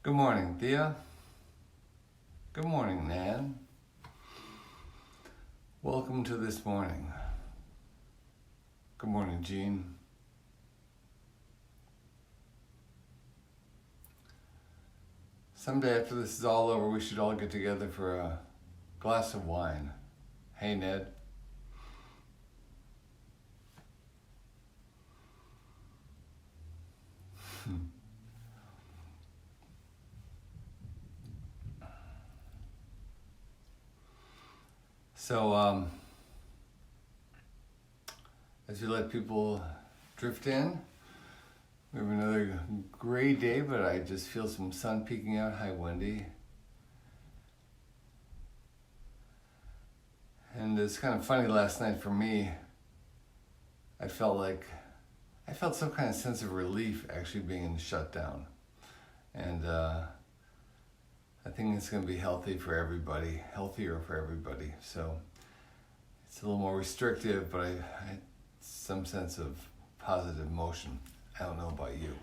Good morning, Thea. Good morning, Nan. Welcome to this morning. Good morning, Jean. Someday after this is all over, we should all get together for a glass of wine. Hey, Ned. So, as you let people drift in, we have another gray day, but I just feel some sun peeking out. Hi, Wendy. And it's kind of funny last night for me. I felt some kind of sense of relief actually being in the shutdown. And I think it's going to be healthier for everybody. So it's a little more restrictive, but I had some sense of positive motion. I don't know about you.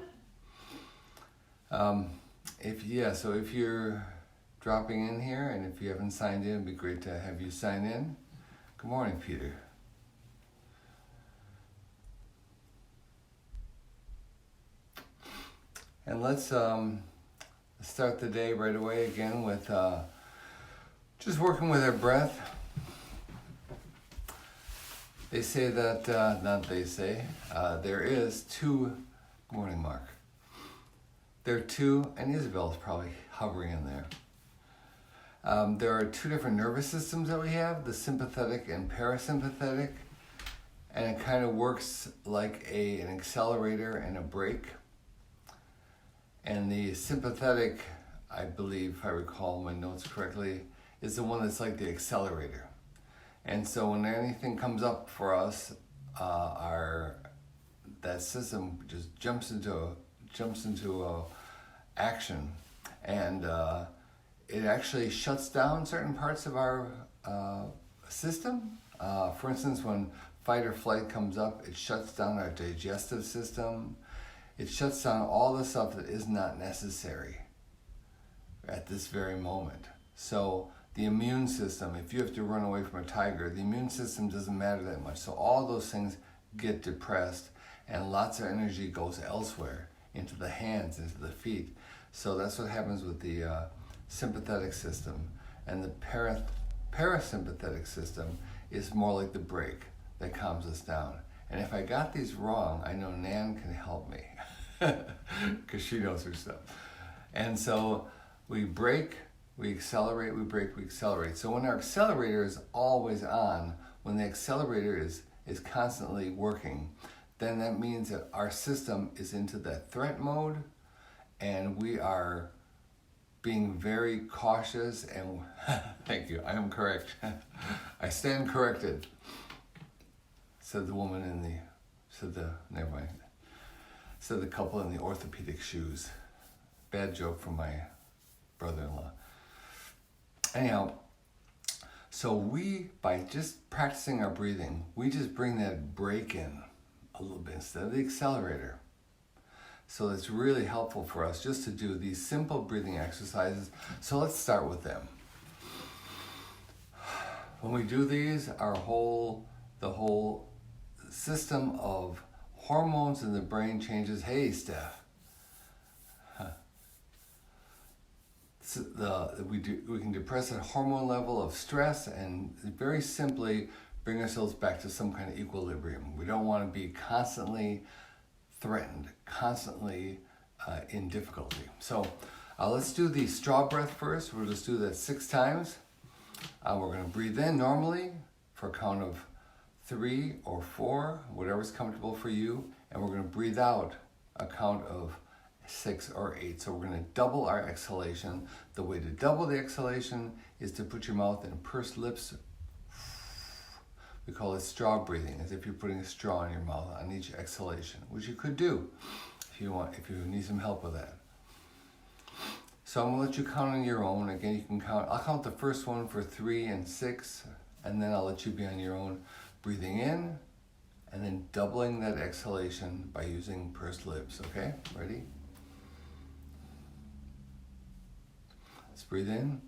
So if you're dropping in here and if you haven't signed in, it'd be great to have you sign in. Good morning, Peter. And let's start the day right away again with just working with our breath. They say that, there is two, good morning, Mark. There are two, and Isabel's probably hovering in there. There are two different nervous systems that we have, the sympathetic and parasympathetic, and it kind of works like an accelerator and a brake. And the sympathetic, I believe, if I recall my notes correctly, is the one that's like the accelerator. And so when anything comes up for us, that system just jumps into action, and it actually shuts down certain parts of our system. For instance, when fight or flight comes up, it shuts down our digestive system. It shuts down all the stuff that is not necessary at this very moment. So the immune system, if you have to run away from a tiger, the immune system doesn't matter that much. So all those things get depressed and lots of energy goes elsewhere, into the hands, into the feet. So that's what happens with the sympathetic system. And the parasympathetic system is more like the brake that calms us down. And if I got these wrong, I know Nan can help me because she knows her stuff. And so we brake, we accelerate, we brake, we accelerate. So when our accelerator is always on, when the accelerator is constantly working, then that means that our system is into that threat mode and we are being very cautious and thank you, I am correct. I stand corrected, said the woman said the couple in the orthopedic shoes. Bad joke from my brother-in-law. Anyhow, so by just practicing our breathing, we just bring that brake in a little bit instead of the accelerator. So it's really helpful for us just to do these simple breathing exercises. So let's start with them. When we do these, the whole system of hormones in the brain changes. Hey, Steph. We can depress a hormone level of stress and very simply bring ourselves back to some kind of equilibrium. We don't want to be constantly threatened, constantly in difficulty. So let's do the straw breath first. We'll just do that 6 times. We're going to breathe in normally for a count of 3 or 4, whatever's comfortable for you, and we're going to breathe out a count of 6 or 8. So we're going to double our exhalation. The way to double the exhalation is to put your mouth in pursed lips. We call it straw breathing, as if you're putting a straw in your mouth on each exhalation, which you could do if you need some help with that. So I'm going to let you count on your own. Again, you can count. I'll count the first one for 3 and 6, and then I'll let you be on your own, breathing in, and then doubling that exhalation by using pursed lips. Okay, ready? breathe in,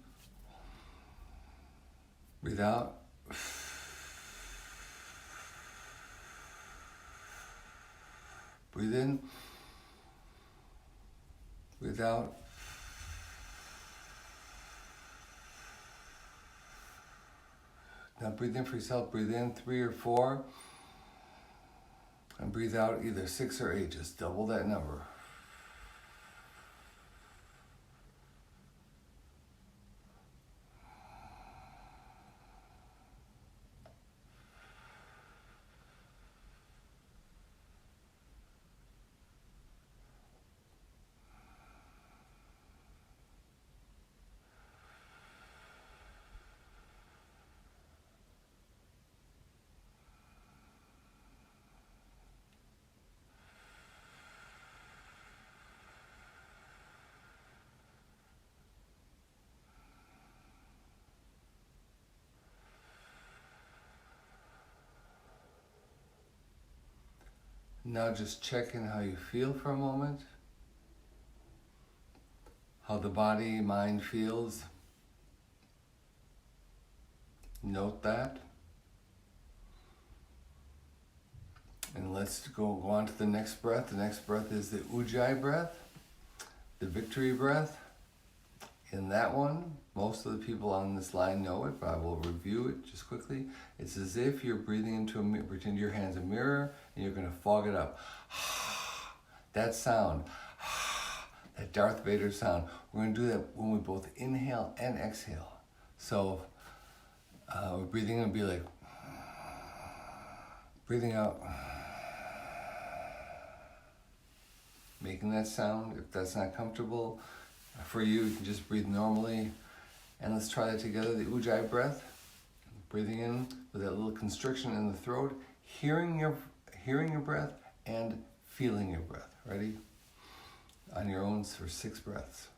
breathe out. Breathe in, breathe out. Now breathe in for yourself, breathe in 3 or 4, and breathe out either 6 or 8, just double that number. Now just check in how you feel for a moment, how the body, mind feels. Note that. And let's go on to the next breath. The next breath is the Ujjayi breath, the victory breath. In that one, most of the people on this line know it, but I will review it just quickly. It's as if you're breathing into a mirror, pretend your hand's a mirror, and you're going to fog it up. That sound, that Darth Vader sound, we're going to do that when we both inhale and exhale. So we're breathing in and be like, breathing out, making that sound. If that's not comfortable for you, you can just breathe normally. And let's try that together, the Ujjayi breath. Breathing in with that little constriction in the throat, hearing your breath and feeling your breath. Ready? On your own for 6 breaths.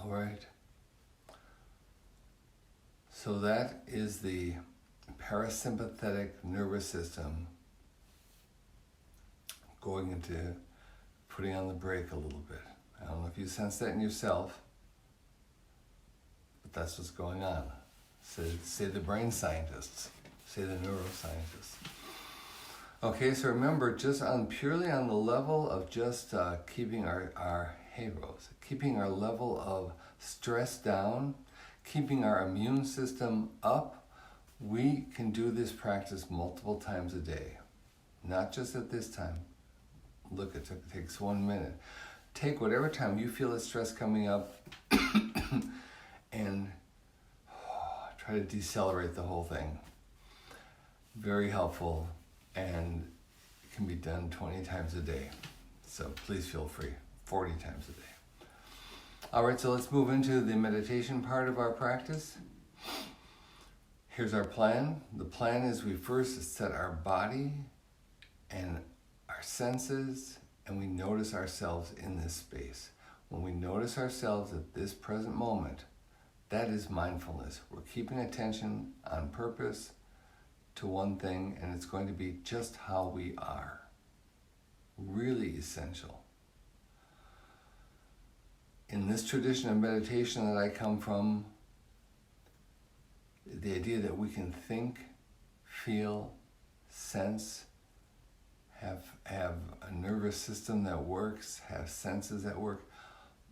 All right. So that is the parasympathetic nervous system going into putting on the brake a little bit. I don't know if you sense that in yourself, but that's what's going on. Say the brain scientists, say the neuroscientists. Okay, so remember, just purely on the level of just keeping our Rose, keeping our level of stress down, keeping our immune system up, we can do this practice multiple times a day. Not just at this time. Look, it takes 1 minute. Take whatever time you feel the stress coming up and try to decelerate the whole thing. Very helpful, and it can be done 20 times a day. So please feel free, 40 times a day. All right, so let's move into the meditation part of our practice. Here's our plan. The plan is we first set our body and our senses, and we notice ourselves in this space. When we notice ourselves at this present moment, that is mindfulness. We're keeping attention on purpose to one thing, and it's going to be just how we are. Really essential. In this tradition of meditation that I come from, the idea that we can think, feel, sense, have a nervous system that works, have senses that work,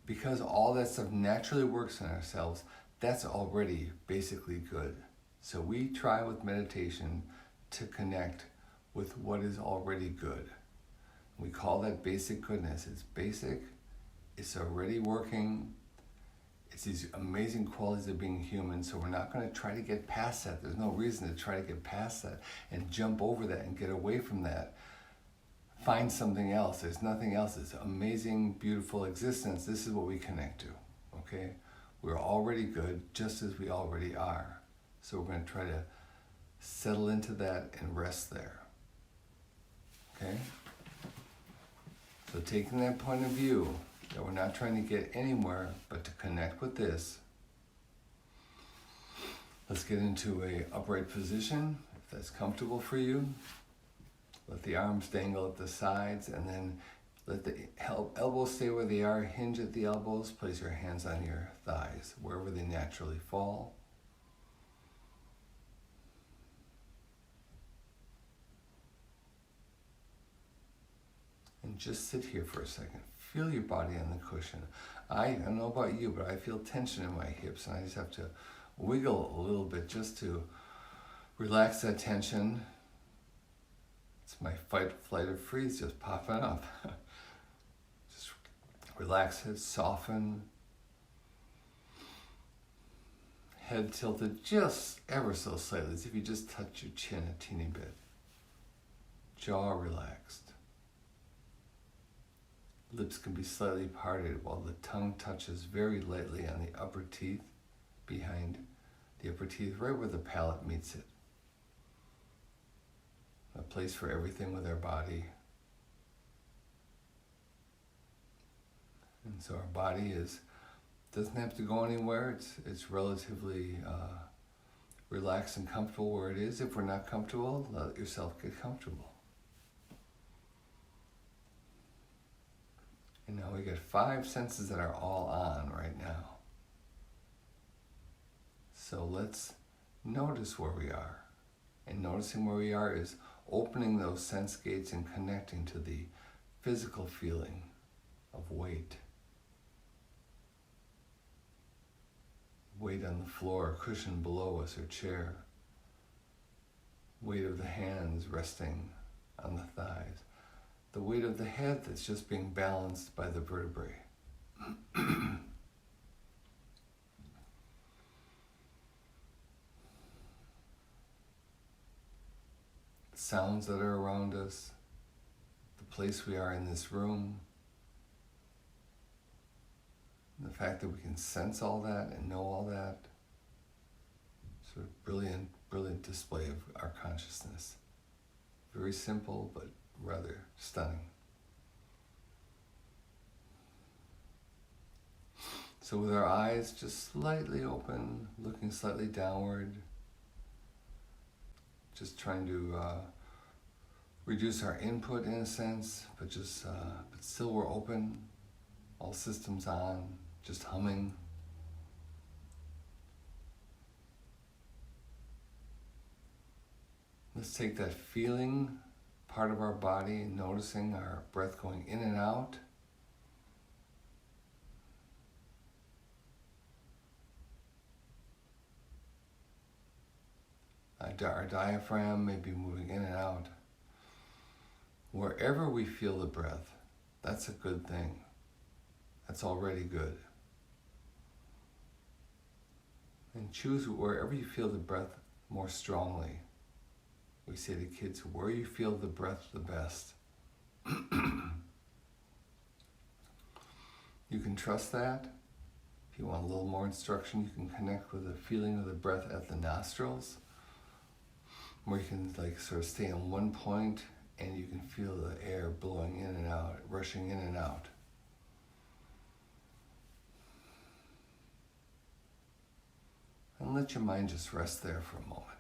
because all that stuff naturally works in ourselves, that's already basically good. So we try with meditation to connect with what is already good. We call that basic goodness. It's basic, it's already working, it's these amazing qualities of being human, so we're not going to try to get past that. There's no reason to try to get past that and jump over that and get away from that. find something else. There's nothing else. It's amazing, beautiful existence. This is what we connect to, okay? We're already good, just as we already are. So we're going to try to settle into that and rest there, okay? So taking that point of view, that we're not trying to get anywhere, but to connect with this, let's get into a upright position, if that's comfortable for you. Let the arms dangle at the sides, and then let the elbows stay where they are. Hinge at the elbows. Place your hands on your thighs, wherever they naturally fall. And just sit here for a second. Feel your body on the cushion. I don't know about you, but I feel tension in my hips, and I just have to wiggle a little bit just to relax that tension. It's my fight, flight, or freeze just popping up. Just relax it, soften. Head tilted just ever so slightly, as if you just touch your chin a teeny bit. Jaw relaxed. Lips can be slightly parted while the tongue touches very lightly on the upper teeth, behind the upper teeth, right where the palate meets it. A place for everything with our body. And so our body doesn't have to go anywhere. It's relatively relaxed and comfortable where it is. If we're not comfortable, let yourself get comfortable. And now we got 5 senses that are all on right now. So let's notice where we are. And noticing where we are is opening those sense gates and connecting to the physical feeling of weight. Weight on the floor, cushion below us, or chair. Weight of the hands resting on the thighs. The weight of the head that's just being balanced by the vertebrae. Sounds that are around us, the place we are in this room, and the fact that we can sense all that and know all that. Sort of brilliant, brilliant display of our consciousness. Very simple, but rather stunning. So with our eyes just slightly open, looking slightly downward, just trying to reduce our input in a sense, but still we're open, all systems on, just humming. Let's take that feeling part of our body, noticing our breath going in and out. Our diaphragm may be moving in and out. Wherever we feel the breath, that's a good thing. That's already good. And choose wherever you feel the breath more strongly. We say to kids, where you feel the breath the best. You can trust that. If you want a little more instruction, you can connect with the feeling of the breath at the nostrils, where you can sort of stay on one point and you can feel the air blowing in and out, rushing in and out. And let your mind just rest there for a moment.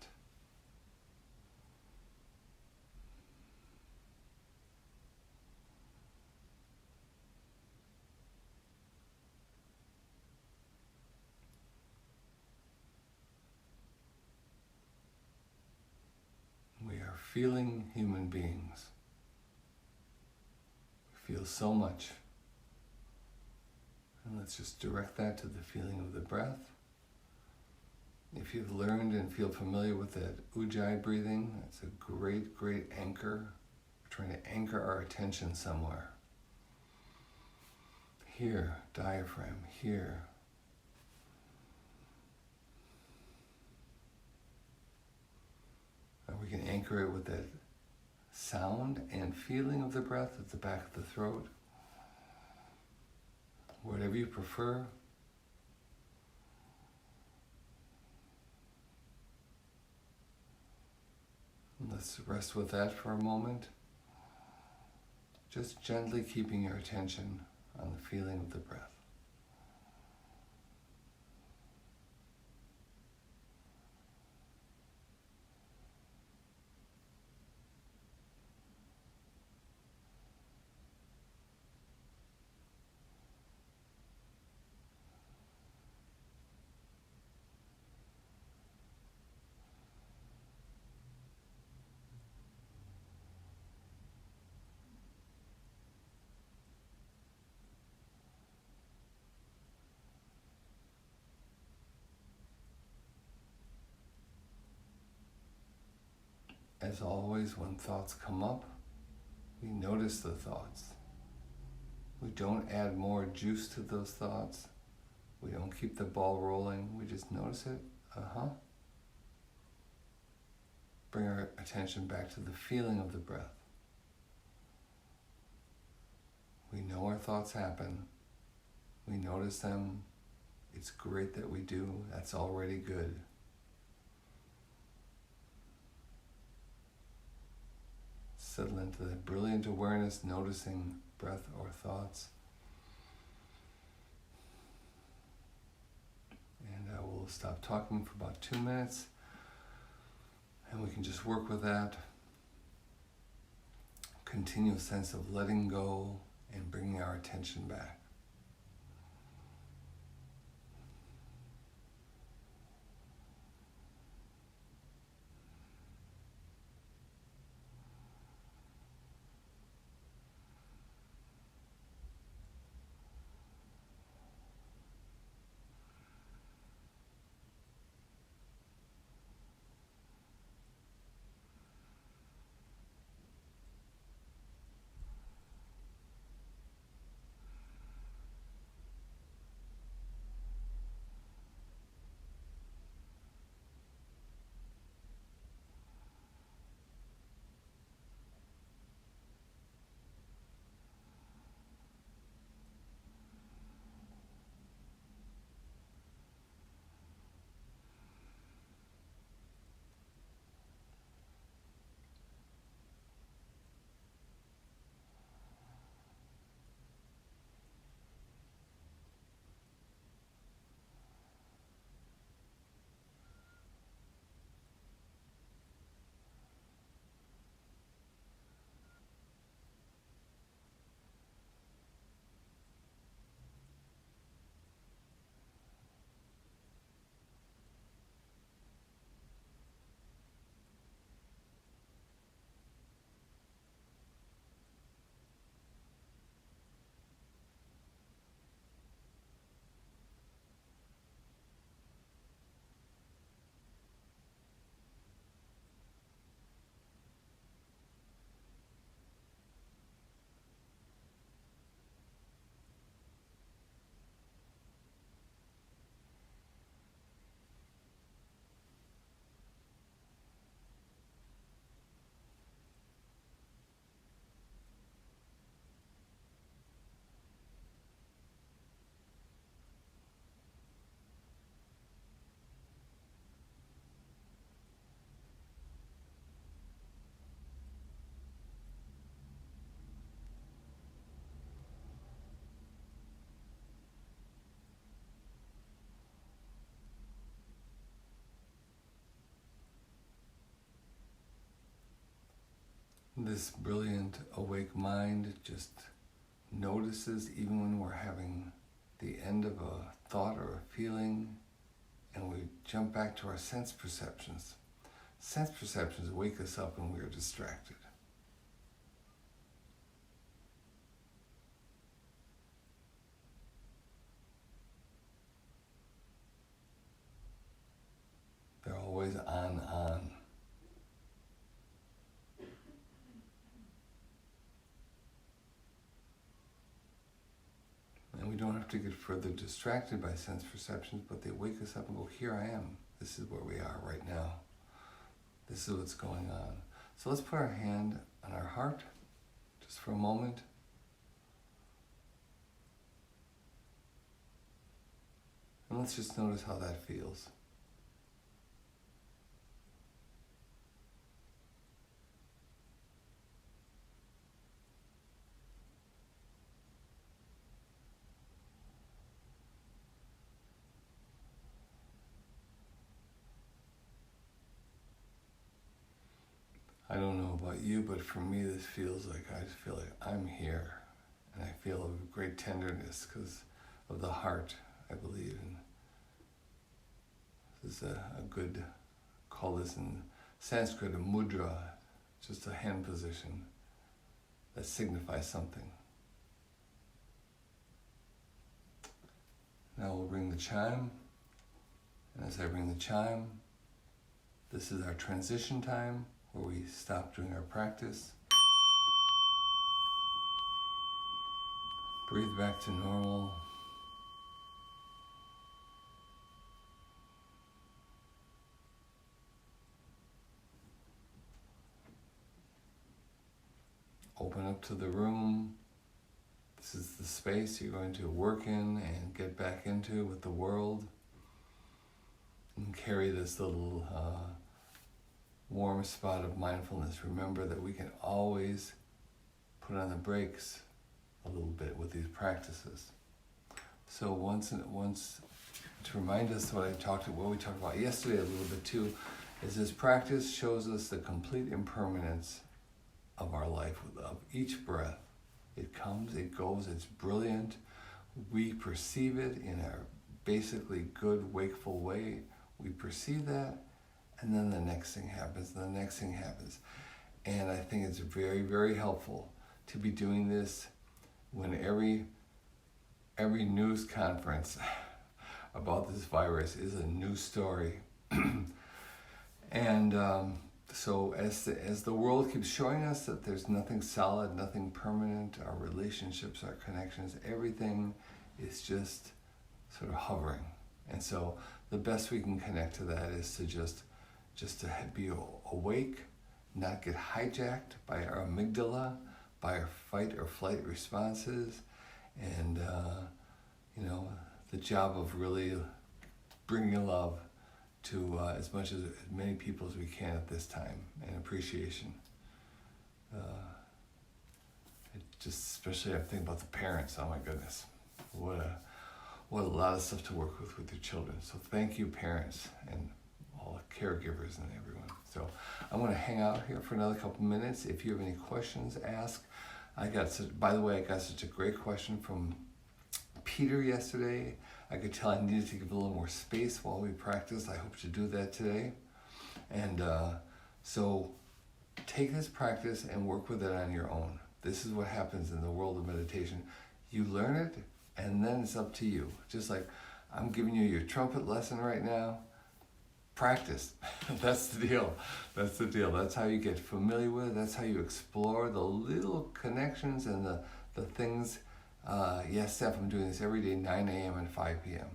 We are feeling human beings. We feel so much. And let's just direct that to the feeling of the breath. If you've learned and feel familiar with that Ujjayi breathing, that's a great, great anchor. We're trying to anchor our attention somewhere. Here, diaphragm, here. And we can anchor it with that sound and feeling of the breath at the back of the throat, whatever you prefer. Let's rest with that for a moment. Just gently keeping your attention on the feeling of the breath. As always, when thoughts come up, we notice the thoughts. We don't add more juice to those thoughts. We don't keep the ball rolling. We just notice it. Bring our attention back to the feeling of the breath. We know our thoughts happen. We notice them. It's great that we do. That's already good. Settle into that brilliant awareness, noticing breath or thoughts. And I will stop talking for about 2 minutes, and we can just work with that continual sense of letting go and bringing our attention back. This brilliant awake mind just notices even when we're having the end of a thought or a feeling, and we jump back to our sense perceptions. Sense perceptions wake us up when we are distracted. They're always on. And we don't have to get further distracted by sense perceptions, but they wake us up and go, here I am. This is where we are right now. This is what's going on. So let's put our hand on our heart, just for a moment. And let's just notice how that feels. I don't know about you, but for me this feels like I just feel like I'm here. And I feel a great tenderness because of the heart, I believe. And this is a good, call this in Sanskrit a mudra, just a hand position that signifies something. Now we'll bring the chime. And as I bring the chime, this is our transition time where we stop doing our practice. Breathe back to normal. Open up to the room. This is the space you're going to work in and get back into with the world. And carry this little warm spot of mindfulness. Remember that we can always put on the brakes a little bit with these practices. So once to remind us what we talked about yesterday a little bit too, is this practice shows us the complete impermanence of our life, of each breath. It comes, it goes, it's brilliant. We perceive it in our basically good wakeful way. We perceive that, and then the next thing happens, and the next thing happens. And I think it's very, very helpful to be doing this when every news conference about this virus is a new story. And so as the world keeps showing us that there's nothing solid, nothing permanent, our relationships, our connections, everything is just sort of hovering. And so the best we can connect to that is to just to be awake, not get hijacked by our amygdala, by our fight or flight responses, and the job of really bringing love to as many people as we can at this time, and appreciation. Especially I think about the parents. Oh my goodness, what a lot of stuff to work with your children. So thank you, parents, and all the caregivers and everyone. So I'm going to hang out here for another couple minutes. If you have any questions, ask. By the way, I got such a great question from Peter yesterday. I could tell I needed to give a little more space while we practice. I hope to do that today. And so take this practice and work with it on your own. This is what happens in the world of meditation. You learn it, and then it's up to you. Just like I'm giving you your trumpet lesson right now. Practice. That's the deal. That's the deal. That's how you get familiar with it. That's how you explore the little connections and the things. Yes, Steph, I'm doing this every day, 9 a.m. and 5 p.m.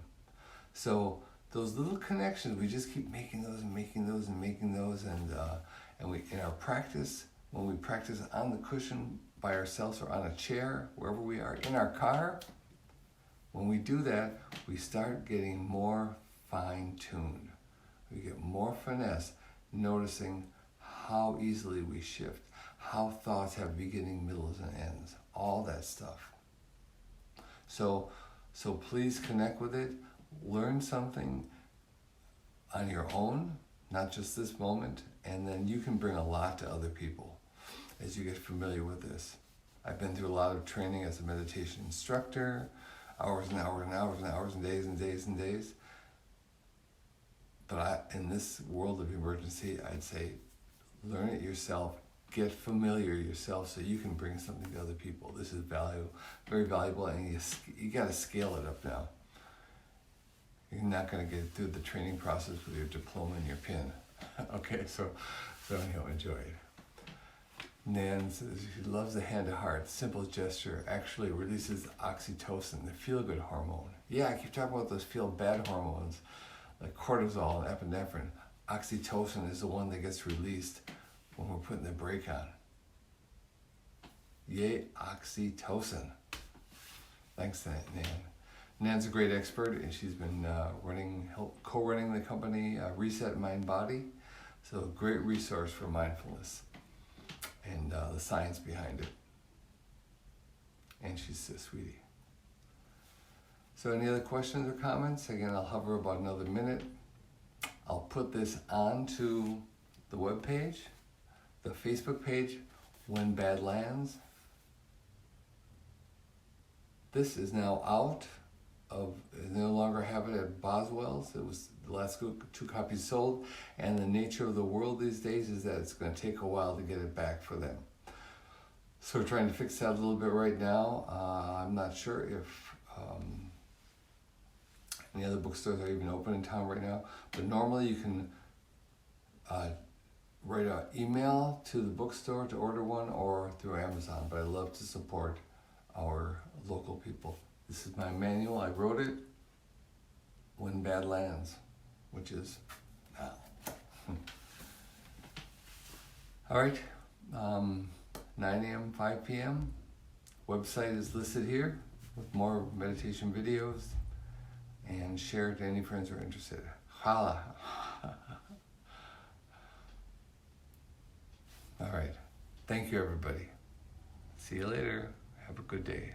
So those little connections, we just keep making those and making those and making those. And we, in our practice, when we practice on the cushion by ourselves or on a chair, wherever we are, in our car, when we do that, we start getting more fine-tuned. We get more finesse, noticing how easily we shift, how thoughts have beginning, middles, and ends, all that stuff. So please connect with it, learn something on your own, not just this moment, and then you can bring a lot to other people as you get familiar with this. I've been through a lot of training as a meditation instructor, hours and hours and hours and hours and days and days and days. But in this world of emergency, I'd say learn it yourself, get familiar yourself so you can bring something to other people. This is very valuable, and you got to scale it up now. You're not going to get through the training process with your diploma and your pin. Okay, so enjoy it. Nan says she loves the hand to heart. Simple gesture actually releases oxytocin, the feel-good hormone. Yeah, I keep talking about those feel-bad hormones, like cortisol and epinephrine. Oxytocin is the one that gets released when we're putting the brake on. Yay, oxytocin. Thanks, Nan. Nan's a great expert, and she's been co-running the company Reset Mind Body. So a great resource for mindfulness and the science behind it. And she's a sweetie. So any other questions or comments? Again, I'll hover about another minute. I'll put this onto the web page, the Facebook page, When Bad Lands. This is now out of, they no longer have it at Boswell's. It was the last two copies sold, and the nature of the world these days is that it's going to take a while to get it back for them. So we're trying to fix that a little bit right now. I'm not sure if any other bookstores are even open in town right now, but normally you can write an email to the bookstore to order one or through Amazon, but I love to support our local people. This is my manual. I wrote it when bad lands, which is now. All right, 9 a.m., 5 p.m. Website is listed here with more meditation videos, and share it to any friends who are interested. Holla. All right. Thank you, everybody. See you later. Have a good day.